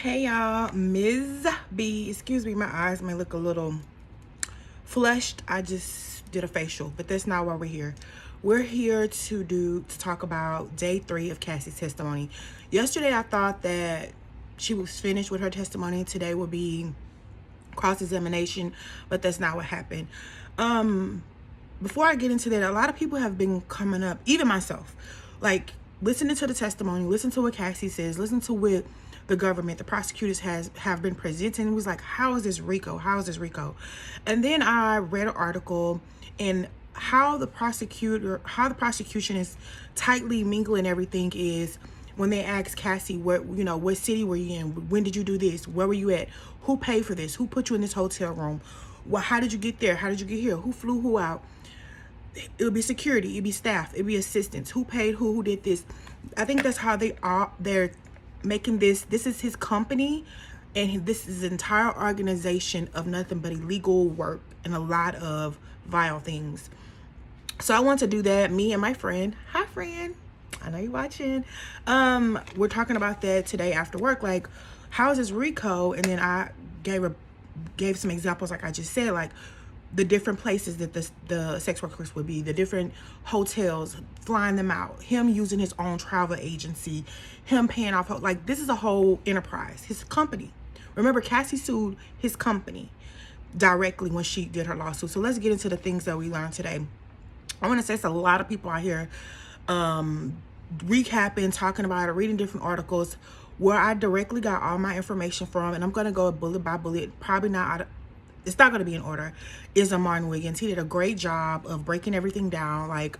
Hey y'all, Ms. B. Excuse me, my eyes may look a little flushed. I just did a facial, but that's not why we're here. We're here to talk about day 3 of Cassie's testimony. Yesterday I thought that she was finished with her testimony. Today would be cross-examination, but that's not what happened. Before I get into that, a lot of people have been coming up, even myself, like listening to the testimony, listen to what Cassie says, listen to what the government, the prosecutors have been presenting. It was like, how is this RICO? How is this RICO? And then I read an article and how the prosecution is tightly mingling everything is when they asked Cassie, what city were you in? When did you do this? Where were you at? Who paid for this? Who put you in this hotel room? Well, how did you get there? How did you get here? Who flew who out? It'll be security, it'll be staff, it'll be assistants. Who paid who did this? I think that's how they're making this. This is his company, and this is an entire organization of nothing but illegal work and a lot of vile things. So I want to do that. Me and my friend, hi friend, I know you're watching. We're talking about that today after work. Like, how is this RICO? And then I gave some examples, like I just said, like the different places that the sex workers would be, the different hotels, flying them out, him using his own travel agency, him paying off, like this is a whole enterprise, his company. Remember, Cassie sued his company directly when she did her lawsuit. So let's get into the things that we learned today. I want to say it's a lot of people out here recapping, talking about it, reading different articles where I directly got all my information from, and I'm going to go bullet by bullet, probably not it's not going to be in order, is Armand Wiggins. He did a great job of breaking everything down. Like,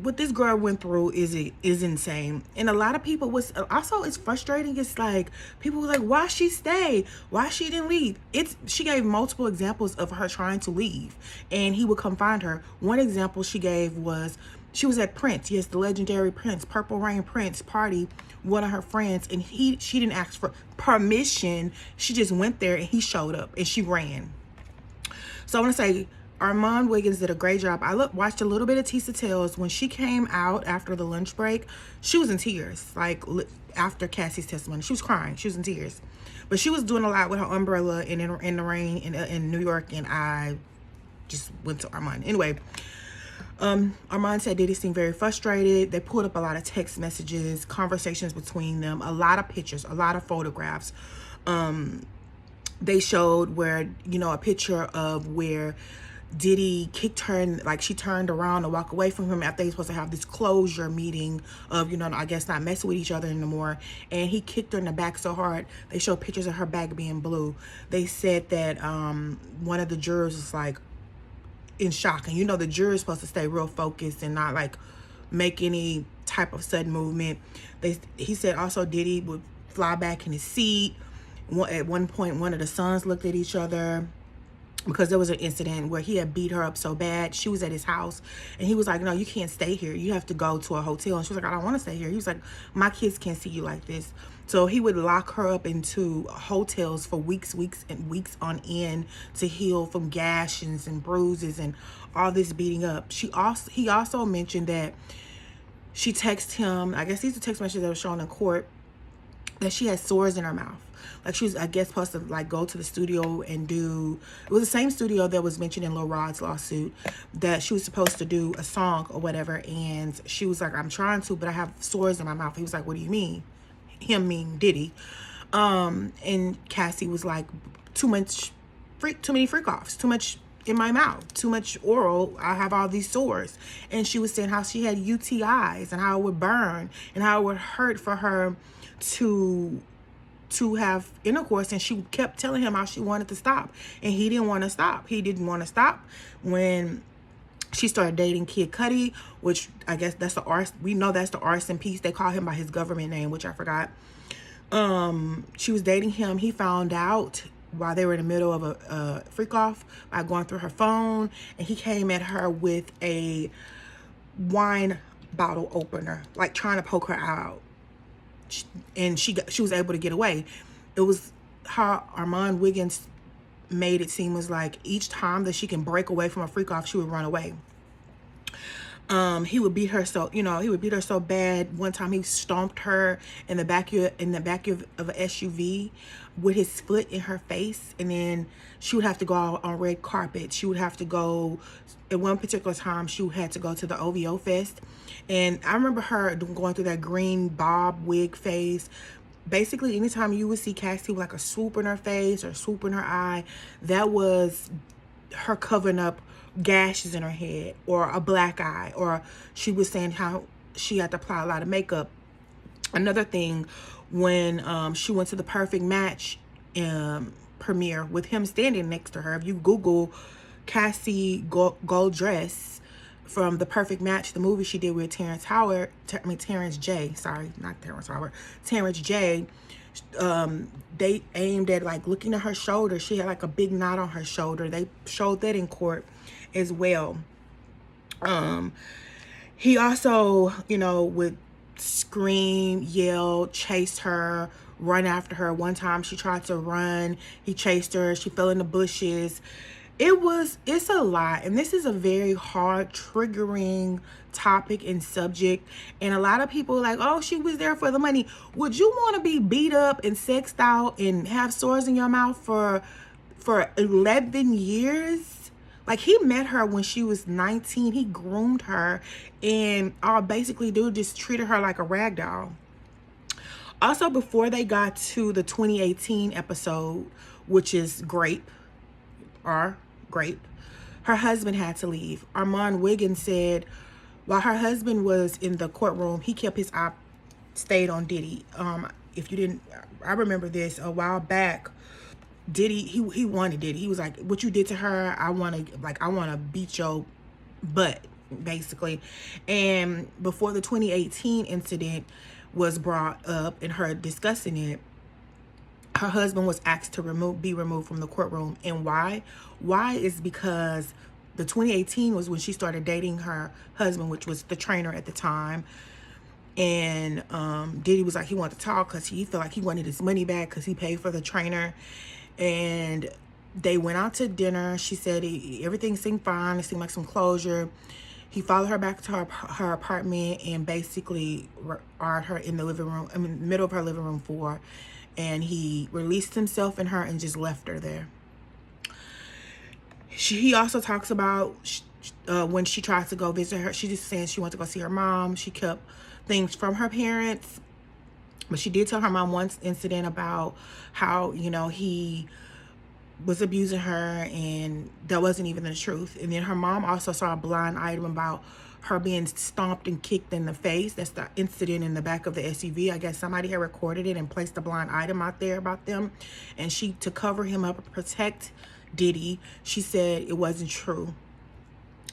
what this girl went through is insane. And a lot of people was also, it's frustrating. It's like people were like, why she stay? Why she didn't leave? She gave multiple examples of her trying to leave, and he would come find her. One example she gave was she was at Prince, yes, the legendary Prince, Purple Rain Prince party, one of her friends, and she didn't ask for permission. She just went there and he showed up and she ran. So I want to say Armand Wiggins did a great job. I watched a little bit of Tisa Tales. When she came out after the lunch break, she was in tears. Like, after Cassie's testimony, she was crying. She was in tears. But she was doing a lot with her umbrella in the rain in New York, and I just went to Armand. Anyway, Armand said Diddy seemed very frustrated. They pulled up a lot of text messages, conversations between them, a lot of pictures, a lot of photographs. They showed where, a picture of where Diddy kicked her, and like she turned around to walk away from him after they were supposed to have this closure meeting of, I guess not messing with each other anymore. And he kicked her in the back so hard. They showed pictures of her back being blue. They said that one of the jurors was like in shock, and the jury is supposed to stay real focused and not like make any type of sudden movement. He said also Diddy would fly back in his seat. At one point, one of the sons looked at each other because there was an incident where he had beat her up so bad. She was at his house, and he was like, no, you can't stay here. You have to go to a hotel. And she was like, I don't want to stay here. He was like, my kids can't see you like this. So he would lock her up into hotels for weeks and weeks on end to heal from gashes and bruises and all this beating up. He also mentioned that she texted him, I guess these are text messages that were shown in court, that she had sores in her mouth. Like, she was, I guess, supposed to like go to the studio and it was the same studio that was mentioned in Lil Rod's lawsuit, that she was supposed to do a song or whatever, and she was like, I'm trying to, but I have sores in my mouth. He was like, what do you mean? Him mean Diddy. And Cassie was like, too many freak offs, too much in my mouth, too much oral, I have all these sores. And she was saying how she had UTIs and how it would burn and how it would hurt for her to have intercourse, and she kept telling him how she wanted to stop, and he didn't want to stop. He didn't want to stop when she started dating Kid Cudi, which I guess that's we know that's the arson piece. They call him by his government name, which I forgot. She was dating him. He found out while they were in the middle of a freak off by going through her phone, and he came at her with a wine bottle opener, like trying to poke her out. And she was able to get away. It was how Armand Wiggins made it seem was like each time that she can break away from a freak off, she would run away. He would beat her so, he would beat her so bad. One time he stomped her in the back of an SUV with his foot in her face, and then she would have to go out on red carpet. She would have to go, at one particular time she had to go to the OVO Fest, and I remember her going through that green bob wig phase. Basically, anytime you would see Cassie with like a swoop in her face or swoop in her eye, that was her covering up gashes in her head or a black eye, or she was saying how she had to apply a lot of makeup. Another thing, when she went to the Perfect Match premiere with him standing next to her, if you Google Cassie gold dress from the Perfect Match, the movie she did with Terrence J, sorry, not Terrence Howard, Terrence J, they aimed at like looking at her shoulder. She had like a big knot on her shoulder. They showed that in court as well. He also, would scream, yell, chase her, run after her. One time she tried to run, he chased her, she fell in the bushes. It's a lot, and this is a very hard, triggering topic and subject, and a lot of people are like, oh, she was there for the money. Would you want to be beat up and sexed out and have sores in your mouth for 11 years? Like, he met her when she was 19, he groomed her, and all basically dude just treated her like a rag doll. Also, before they got to the 2018 episode, which is Grape, her husband had to leave. Armand Wiggins said while her husband was in the courtroom, he kept his eye stayed on Diddy. If you didn't, I remember this a while back. Diddy, he wanted Diddy. He was like, what you did to her, I want to beat your butt, basically. And before the 2018 incident was brought up and her discussing it, her husband was asked to be removed from the courtroom. And why is because the 2018 was when she started dating her husband, which was the trainer at the time. And Diddy was like, he wanted to talk because he felt like he wanted his money back because he paid for the trainer. And they went out to dinner. She said everything seemed fine. It seemed like some closure. He followed her back to her apartment and basically arred her in the middle of her living room floor. And he released himself in her and just left her there. He also talks about when she tried to go visit her. She just saying she wanted to go see her mom. She kept things from her parents. But she did tell her mom one incident about how, he was abusing her, and that wasn't even the truth. And then her mom also saw a blind item about her being stomped and kicked in the face. That's the incident in the back of the SUV. I guess somebody had recorded it and placed a blind item out there about them. And to cover him up and protect Diddy, she said it wasn't true.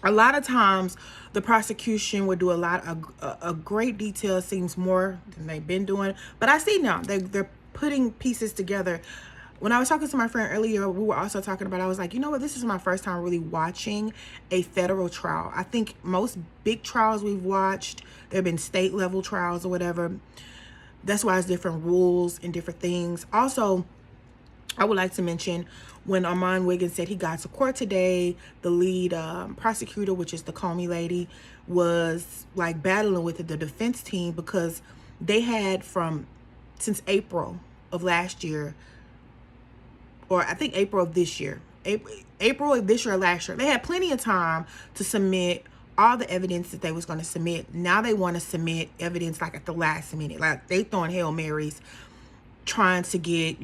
A lot of times the prosecution would do a great detail, seems more than they've been doing. But I see now they're putting pieces together. When I was talking to my friend earlier, we were also talking about, I was like, you know what, this is my first time really watching a federal trial. I think most big trials we've watched, there have been state level trials or whatever. That's why it's different rules and different things. Also, I would like to mention when Armand Wiggins said he got to court today, the lead prosecutor, which is the Comey lady, was like battling with the defense team because they had since April of last year, or I think April of this year, April of this year or last year, they had plenty of time to submit all the evidence that they was going to submit. Now they want to submit evidence like at the last minute. Like they throwing Hail Marys trying to get,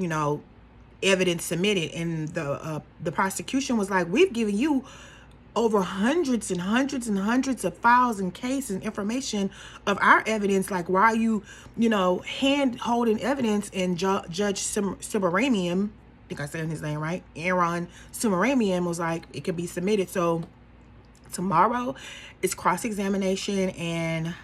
evidence submitted. And the prosecution was like, we've given you over hundreds and hundreds and hundreds of files and cases and information of our evidence. Like, why are you, hand holding evidence? And Judge Subramanian, I think I said his name right, Aaron Subramanian, was like, it could be submitted. So tomorrow is cross-examination, and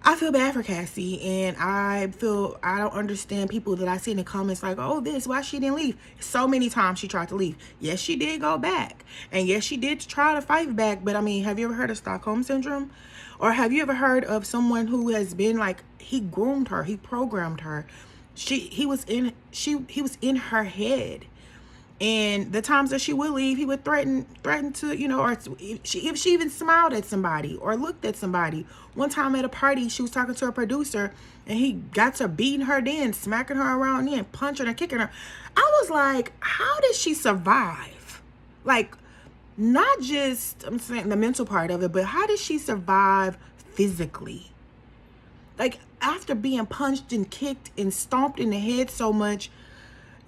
I feel bad for Cassie, and I don't understand people that I see in the comments like, oh, why she didn't leave. So many times she tried to leave. Yes, she did go back, and yes, she did try to fight back. But I mean, have you ever heard of Stockholm Syndrome? Or have you ever heard of someone who has been like, he groomed her, he programmed her, he was in her head, And the times that she would leave, he would threaten to, or if she even smiled at somebody or looked at somebody. One time at a party, she was talking to a producer, and he got to beating her then, smacking her around then, punching her, kicking her. I was like, how did she survive? Like, not just, I'm saying the mental part of it, but how did she survive physically? Like, after being punched and kicked and stomped in the head so much,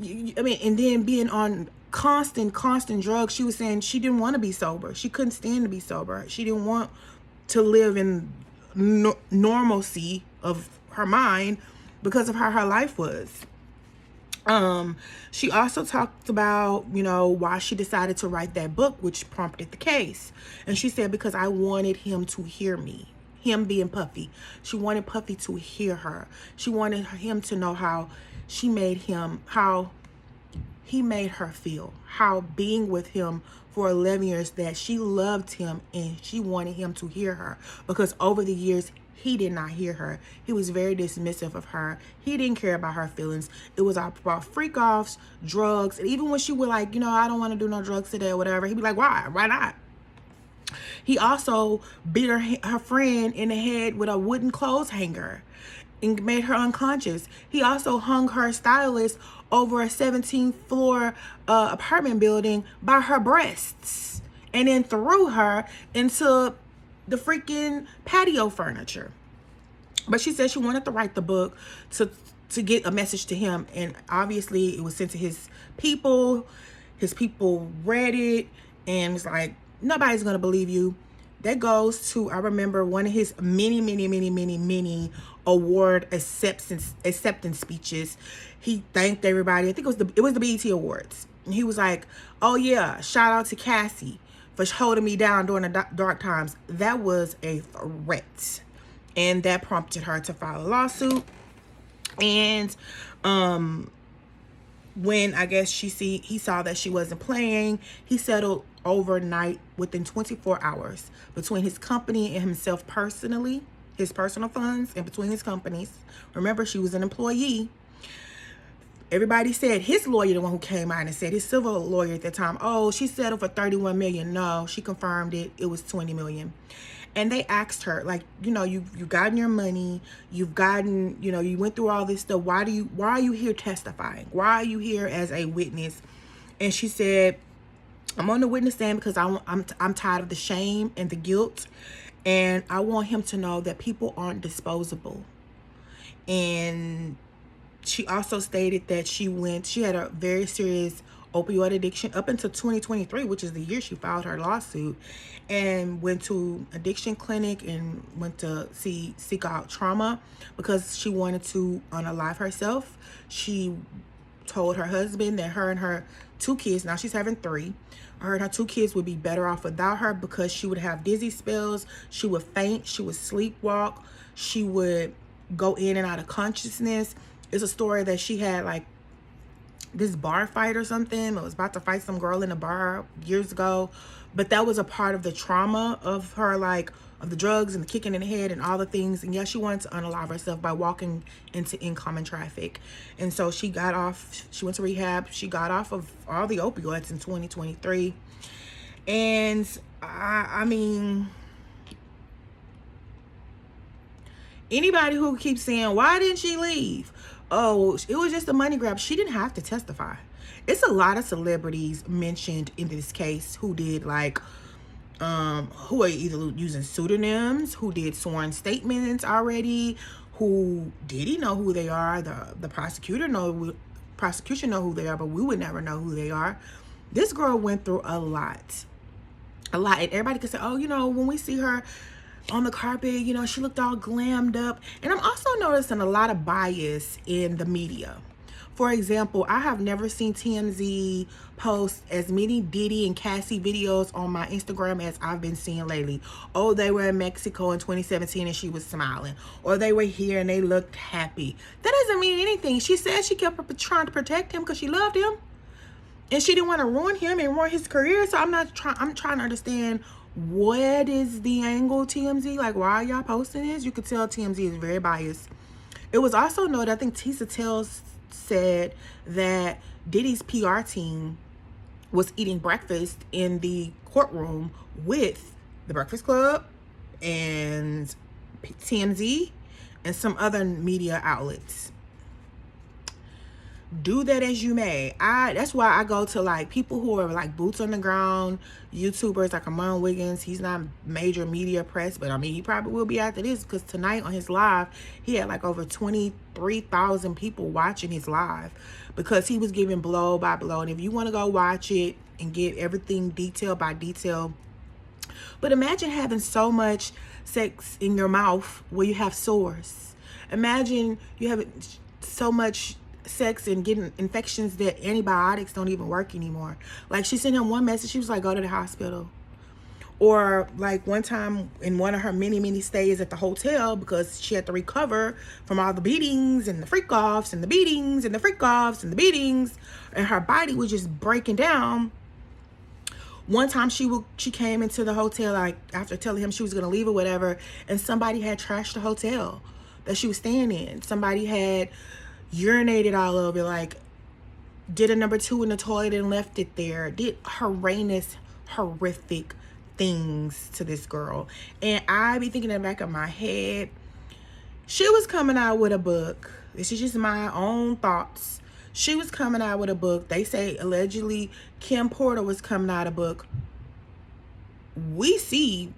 and then being on constant drugs, she was saying she didn't want to be sober. She couldn't stand to be sober. She didn't want to live in normalcy of her mind because of how her life was. She also talked about, why she decided to write that book, which prompted the case. And she said, because I wanted him to hear me. Him being Puffy. She wanted Puffy to hear her. She wanted him to know how he made her feel. How being with him for 11 years, that she loved him and she wanted him to hear her. Because over the years, he did not hear her. He was very dismissive of her. He didn't care about her feelings. It was all about freak offs, drugs. And even when she would like, I don't want to do no drugs today or whatever, he'd be like, why? Why not? He also beat her friend in the head with a wooden clothes hanger and made her unconscious. He also hung her stylist over a 17th floor apartment building by her breasts and then threw her into the freaking patio furniture. But she said she wanted to write the book to get a message to him, and obviously it was sent to his people. His people read it and was like, nobody's gonna believe you. That goes to, I remember one of his many award acceptance speeches. He thanked everybody. I think it was the BET Awards. And he was like, oh yeah, shout out to Cassie for holding me down during the dark times. That was a threat. And that prompted her to file a lawsuit. And when I guess he saw that she wasn't playing, he settled overnight within 24 hours between his company and himself personally, his personal funds, and between his companies. Remember, she was an employee. Everybody said his lawyer, the one who came out and said, his civil lawyer at the time, oh, she settled for 31 million. No, she confirmed it. It was 20 million. And they asked her, like, you've gotten your money, you've gotten, you went through all this stuff. Why are you here testifying? Why are you here as a witness? And she said, I'm on the witness stand because I'm tired of the shame and the guilt. And I want him to know that people aren't disposable. And she also stated that she had a very serious opioid addiction up until 2023, which is the year she filed her lawsuit, and went to addiction clinic and went to seek out trauma because she wanted to unalive herself. She told her husband that her and her 2 kids, now she's having 3, her and her 2 kids would be better off without her because she would have dizzy spells, she would faint, she would sleepwalk, she would go in and out of consciousness. It's a story that she had like this bar fight or something. I was about to fight some girl in a bar years ago, but that was a part of the trauma of her, like of the drugs and the kicking in the head and all the things. And yeah, she wanted to unalive herself by walking into incoming traffic. And so she got off, she went to rehab, she got off of all the opioids in 2023. And I mean, anybody who keeps saying, why didn't she leave? Oh, it was just a money grab. She didn't have to testify. It's a lot of celebrities mentioned in this case who did like, who are either using pseudonyms, who did sworn statements already, who didn't know who they are. The prosecution know who they are, but we would never know who they are. This girl went through a lot. And everybody could say, oh, when we see her on the carpet, she looked all glammed up. And I'm also noticing a lot of bias in the media. For example, I have never seen TMZ post as many Diddy and Cassie videos on my Instagram as I've been seeing lately. Oh, they were in Mexico in 2017 and she was smiling. Or they were here and they looked happy. That doesn't mean anything. She said she kept trying to protect him because she loved him. And she didn't want to ruin him and ruin his career. So I'm trying to understand, what is the angle, TMZ? Like, why are y'all posting this? You could tell TMZ is very biased. It was also noted, I think Tisa Tells said that Diddy's PR team was eating breakfast in the courtroom with the Breakfast Club and TMZ and some other media outlets. Do that as you may. That's why I go to like people who are like boots on the ground YouTubers, like Amon Wiggins. He's not major media press, but I mean he probably will be after this, because tonight on his live he had like over 23,000 people watching his live, because he was giving blow by blow. And if you want to go watch it and get everything detail by detail, but imagine having so much sex in your mouth where you have sores. Imagine you have so much sex and getting infections that antibiotics don't even work anymore. Like, she sent him one message, she was like, go to the hospital. Or like one time in one of her many stays at the hotel, because she had to recover from all the beatings and the freak offs and the beatings and the freak offs and the beatings, and her body was just breaking down. One time she came into the hotel, like after telling him she was gonna leave or whatever, and somebody had trashed the hotel that she was staying in. Somebody had urinated all over, like did a number 2 in the toilet and left it there, did horrific things to this girl. And I be thinking in the back of my head, she was coming out with a book. This is just my own thoughts. She was coming out with a book. They say allegedly Kim Porter was coming out of a book. We see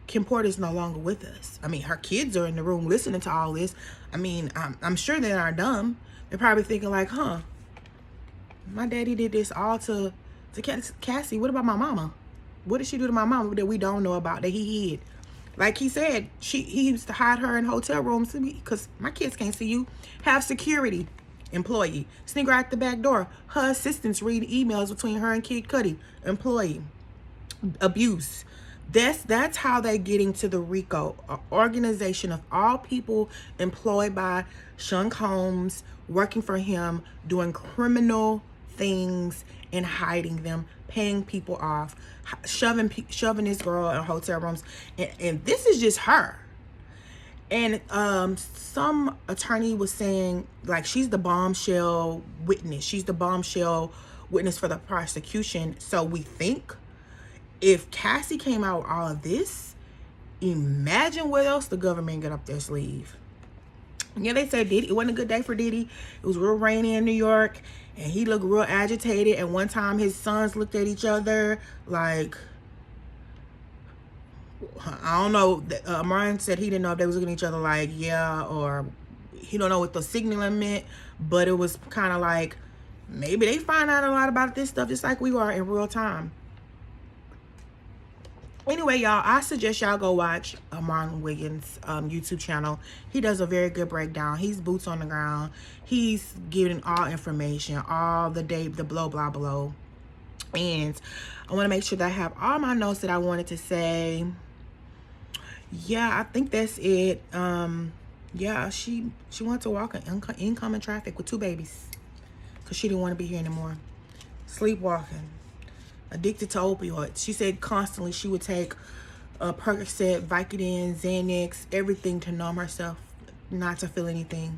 Kim Porter's no longer with us. I mean, her kids are in the room listening to all this. I mean, I'm sure they're not dumb. They're probably thinking like, huh, my daddy did this all to Cassie. What about my mama? What did she do to my mama that we don't know about, that he hid? Like he said, he used to hide her in hotel rooms because my kids can't see you. Have security employee sneak her out the back door. Her assistants read emails between her and Kid Cudi. Employee abuse. That's how they get into the RICO, an organization of all people employed by Sean Combs, working for him, doing criminal things and hiding them, paying people off, shoving this girl in hotel rooms. And this is just her. And some attorney was saying, like, she's the bombshell witness. She's the bombshell witness for the prosecution. So we think if Cassie came out with all of this, imagine what else the government got up their sleeve. Yeah, they said Diddy, it wasn't a good day for Diddy. It was real rainy in New York, and he looked real agitated. And one time his sons looked at each other like, I don't know. Marion said he didn't know if they was looking at each other like, yeah, or he don't know what the signaling meant, but it was kind of like maybe they find out a lot about this stuff just like we are in real time. Anyway, y'all, I suggest y'all go watch Amon Wiggins' YouTube channel. He does a very good breakdown. He's boots on the ground. He's giving all information, all the blow, blah, blah. And I want to make sure that I have all my notes that I wanted to say. Yeah, I think that's it. Yeah, she wanted to walk in incoming traffic with 2 babies because she didn't want to be here anymore. Sleepwalking. Addicted to opioids. She said constantly she would take Percocet, Vicodin, Xanax, everything to numb herself, not to feel anything.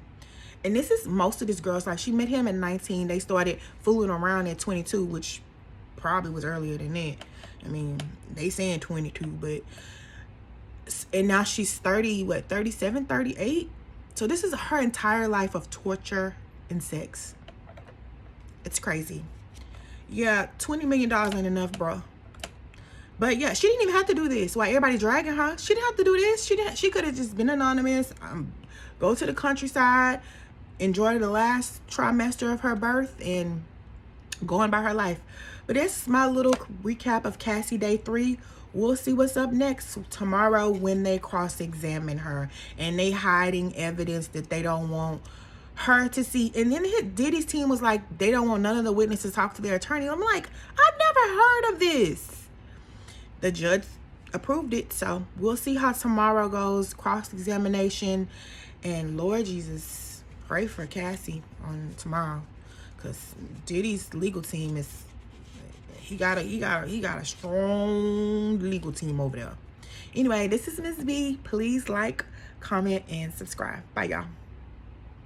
And this is most of this girl's life. She met him at 19. They started fooling around at 22, which probably was earlier than that. I mean, they saying 22, but... And now she's 30, what, 37, 38? So this is her entire life of torture and sex. It's crazy. Yeah, $20 million ain't enough, bro. But yeah, she didn't even have to do this. Why everybody dragging her? She didn't have to do this. She could have just been anonymous. Go to the countryside, enjoy the last trimester of her birth, and go on by her life. But that's my little recap of Cassie Day 3. We'll see what's up next tomorrow when they cross-examine her and they hiding evidence that they don't want her to see. And then Diddy's team was like, they don't want none of the witnesses to talk to their attorney. I'm like, I've never heard of this. The judge approved it, so we'll see how tomorrow goes. Cross-examination, and Lord Jesus, pray for Cassie on tomorrow, because Diddy's legal team is he got a strong legal team over there. Anyway, this is Ms. B. Please like, comment, and subscribe. Bye, y'all.